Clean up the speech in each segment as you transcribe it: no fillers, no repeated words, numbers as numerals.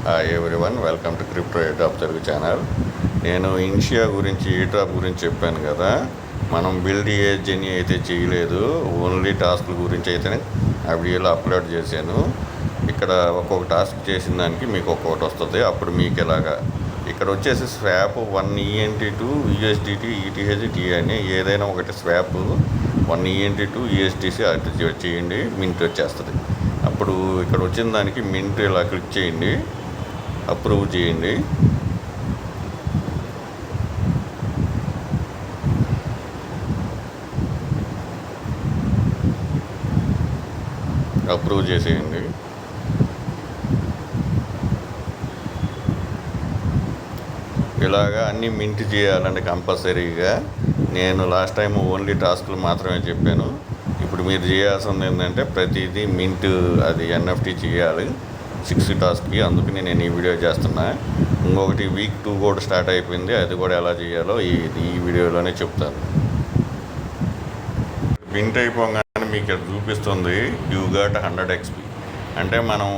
Hi everyone, welcome to crypto airdrop Telugu channel. నేను ఇన్షియా గురించి airdrop గురించి చెప్పాను కదా. మనం బిల్డ్ ఏ జర్నీ అయితే చేయలేదు, ఓన్లీ టాస్క్ల గురించి అయితే ఆ వీడియోలో అప్లోడ్ చేశాను. ఇక్కడ ఒక్కొక్క టాస్క్ చేసిన దానికి మీకు ఒక్కొక్కటి వస్తుంది. అప్పుడు మీకు ఇలాగా ఇక్కడ వచ్చేసి swap 1 ENT to USDT ETH TN ఏదైనా ఒకటి స్వాప్ 1 ENT to USDC అటు చేయండి, మింట్ వచ్చేస్తుంది. అప్పుడు ఇక్కడ వచ్చిన దానికి మింట్ ఇలా క్లిక్ చేయండి, అప్రూవ్ చేయండి. అప్రూవ్ చేసేయండి. ఇలాగా అన్నీ మింట్ చేయాలండి కంపల్సరీగా. నేను లాస్ట్ టైం ఓన్లీ టాస్క్లు మాత్రమే చెప్పాను. ఇప్పుడు మీరు చేయాల్సింది ఏంటంటే ప్రతిదీ మింట్, అది NFT చేయాలి 6 టాస్క్కి. అందుకని నేను ఈ వీడియో చేస్తున్నా. ఇంకొకటి వీక్ 2 కూడా స్టార్ట్ అయిపోయింది, అది కూడా ఎలా చేయాలో ఈ వీడియోలోనే చెప్తాను. మింట్ అయిపోగానే మీకు ఇక్కడ చూపిస్తుంది యూ గాట్ 100 XP. అంటే మనం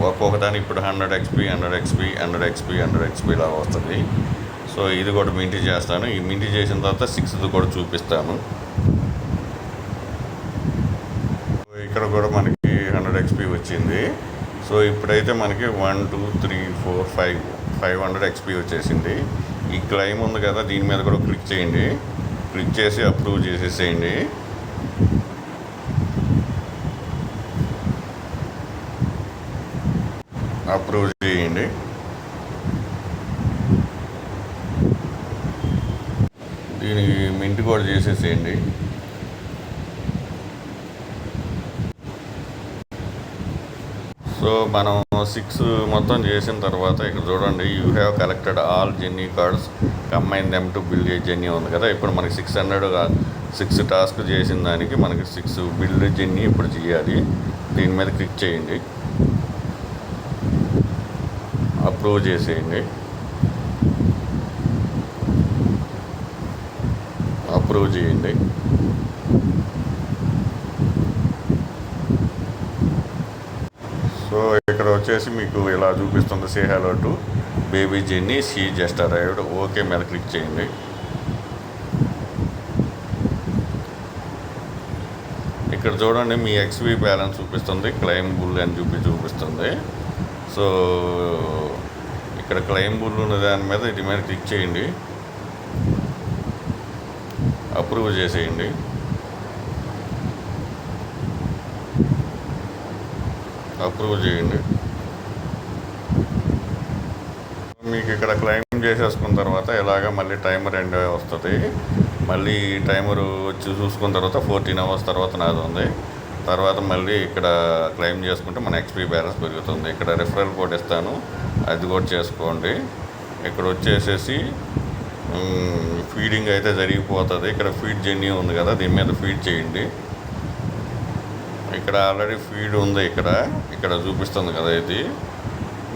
ఒక్కొక్క దాన్ని ఇప్పుడు 100 XP 100 XP 100 XP 100 XP లాగా వస్తుంది. సో ఇది కూడా మింట్ చేస్తాను. ఈ మింట్ చేసిన తర్వాత 6th కూడా చూపిస్తాను. ఇక్కడ కూడా మనకి 100 XP వచ్చింది. సో ఇప్పుడైతే మనకి 1 2 3 4 500 XP వచ్చేసింది. ఈ క్లైమ్ ఉంది కదా, దీని మీద కూడా క్లిక్ చేయండి. క్లిక్ చేసి అప్రూవ్ చేసేసేయండి. అప్రూవ్ చేయండి. దీనికి మింట్ కూడా చేసేసేయండి. సో మనం 6 మొత్తం చేసిన తర్వాత ఇక్కడ చూడండి, you have collected all jenny cards, combine them to build a jenny ఉంది కదా. ఇప్పుడు మనకి 6 టాస్క్ చేసిన దానికి మనకి 6 బిల్డ్ జెన్నీ ఇప్పుడు చేయాలి. దీని మీద క్లిక్ చేయండి, అప్రూవ్ చేసేయండి. అప్రూవ్ చేయండి. సో ఇక్కడ వచ్చేసి మీకు ఇలా చూపిస్తుంది, సే hello to baby jenny, she just arrived. Okay మీద క్లిక్ చేయండి. ఇక్కడ చూడండి, మీ XP బ్యాలెన్స్ చూపిస్తుంది, క్లెయిమ్ బుల్ అని చూపిస్తుంది. సో ఇక్కడ క్లెయిమ్ బుల్ ఉన్న దాని మీద ఇటు మీద క్లిక్ చేయండి, అప్రూవ్ చేసేయండి. అప్రూవ్ చేయండి. మీకు ఇక్కడ క్లెయిమ్ చేసేసుకున్న తర్వాత ఇలాగ మళ్ళీ టైమర్ ఎండ్ వస్తుంది. మళ్ళీ టైమర్ వచ్చి చూసుకున్న తర్వాత 14 hours తర్వాత నాది ఉంది. తర్వాత మళ్ళీ ఇక్కడ క్లెయిమ్ చేసుకుంటే మన XP బ్యాలెన్స్ పెరుగుతుంది. ఇక్కడ రిఫరల్ కోడ్ ఇస్తాను, అది కూడా చేసుకోండి. ఇక్కడ వచ్చేసేసి ఫీడింగ్ అయితే జరిగిపోతుంది. ఇక్కడ ఫీడ్ జెన్నీ ఉంది కదా, దీని మీద ఫీడ్ చేయండి. ఇక్కడ ఆల్రెడీ ఫీడ్ ఉంది, ఇక్కడ చూపిస్తుంది కదా. ఇది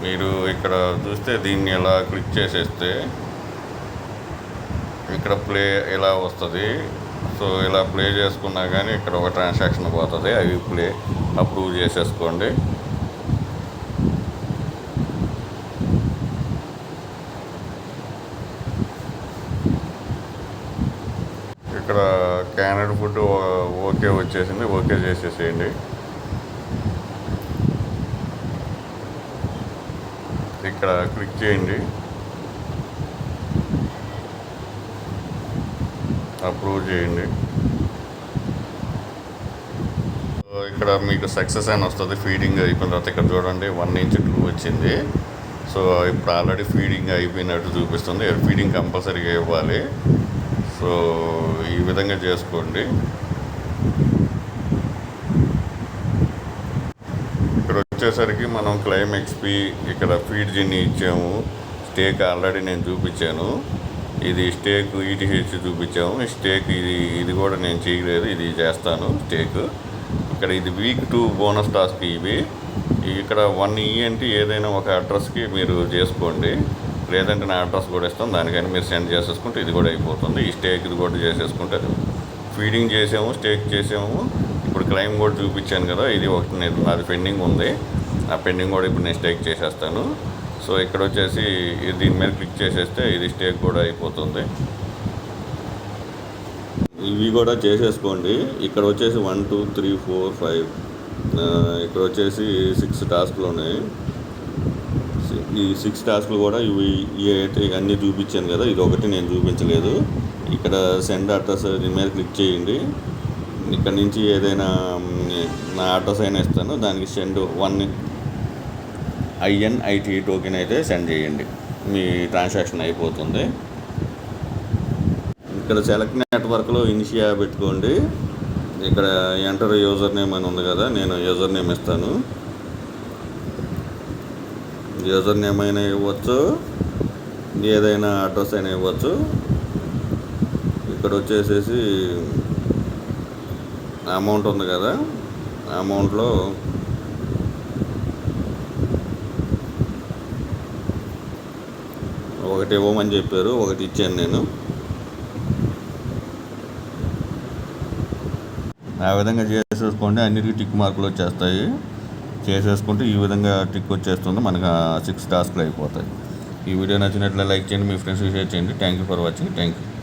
మీరు ఇక్కడ చూస్తే దీన్ని ఇలా క్లిక్ చేసేస్తే ఇక్కడ ప్లే ఇలా వస్తుంది. సో ఇలా ప్లే చేసుకున్నా కానీ ఇక్కడ ఒక ట్రాన్సాక్షన్ పోతుంది, అవి ప్లే అప్రూవ్ చేసేసుకోండి. ఇక్కడ క్యానడ్ ఫుడ్ ఓకే వచ్చేసింది, ఓకే చేసేసేయండి. ఇక్కడ క్లిక్ చేయండి, అప్రూవ్ చేయండి. ఇక్కడ మీకు సక్సెస్ అని వస్తుంది. ఫీడింగ్ అయిపోయిన తర్వాత ఇక్కడ చూడండి 1 నుంచి 2 వచ్చింది. సో ఇప్పుడు ఆల్రెడీ ఫీడింగ్ అయిపోయినట్టు చూపిస్తుంది. ఫీడింగ్ కంపల్సరీగా ఇవ్వాలి. సో ఈ విధంగా చేసుకోండి. ఇక్కడ వచ్చేసరికి మనం క్లెయిమ్ XP, ఇక్కడ ఫీడ్ జెన్నీ ఇచ్చాము, స్టేక్ ఆల్రెడీ నేను చూపించాను. ఇది స్టేక్ ETH చూపించాము. స్టేక్ ఇది కూడా నేను చేయలేదు, ఇది చేస్తాను స్టేక్. ఇక్కడ ఇది వీక్ 2 బోనస్ టాస్క్. ఇక్కడ 1 ENT ఏదైనా ఒక అడ్రస్కి మీరు చేసుకోండి, లేదంటే నా అడ్రస్ కూడా ఇస్తాను, దానికైనా మీరు సెండ్ చేసేసుకుంటే ఇది కూడా అయిపోతుంది. ఈ స్టేక్ ఇది కూడా చేసేసుకుంటే అది ఫీడింగ్ చేసాము, స్టేక్ చేసాము. ఇప్పుడు క్లెయిమ్ కూడా చూపించాను కదా, ఇది ఒకటి నాది పెండింగ్ ఉంది. ఆ పెండింగ్ కూడా ఇప్పుడు నేను స్టేక్ చేసేస్తాను. సో ఇక్కడ వచ్చేసి దీని మీద క్లిక్ చేసేస్తే ఇది స్టేక్ కూడా అయిపోతుంది. ఇవి కూడా చేసేసుకోండి. ఇక్కడ వచ్చేసి 1 2 3 4 5 ఇక్కడ వచ్చేసి 6 టాస్క్లు ఉన్నాయి. ఈ 6 టాస్క్లు కూడా ఇవి అయితే అన్నీ చూపించాను కదా, ఇది ఒకటి నేను చూపించలేదు. ఇక్కడ సెండ్ అడ్రస్ దీని మీద క్లిక్ చేయండి. ఇక్కడ నుంచి ఏదైనా నా అడ్రస్ అయినా ఇస్తాను, దానికి సెండ్ 1 INIT టోకెన్ అయితే సెండ్ చేయండి, మీ ట్రాన్సాక్షన్ అయిపోతుంది. ఇక్కడ సెలెక్ట్ నెట్వర్క్లో ఇనిషియా పెట్టుకోండి. ఇక్కడ ఎంటర్ యూజర్ నేమ్ అని ఉంది కదా, నేను యూజర్ నేమ్ ఇస్తాను. యూజర్ నేమ్ అయినా ఇవ్వచ్చు, ఏదైనా అడ్రస్ అయినా ఇవ్వచ్చు. ఇక్కడ వచ్చేసేసి అమౌంట్ ఉంది కదా, అమౌంట్లో ఒకటి ఇవ్వమని చెప్పారు, ఒకటి ఇచ్చాను నేను. ఆ విధంగా చేసేసుకోండి, అన్నిటికీ టిక్ మార్కులు వచ్చేస్తాయి. చేసేసుకుంటే ఈ విధంగా టిక్ వచ్చేస్తుంది, మనకు 6 టాస్క్లు అయిపోతాయి. ఈ వీడియో నచ్చినట్లయితే లైక్ చేయండి, మీ ఫ్రెండ్స్కి షేర్ చేయండి. Thank you for watching. Thank you.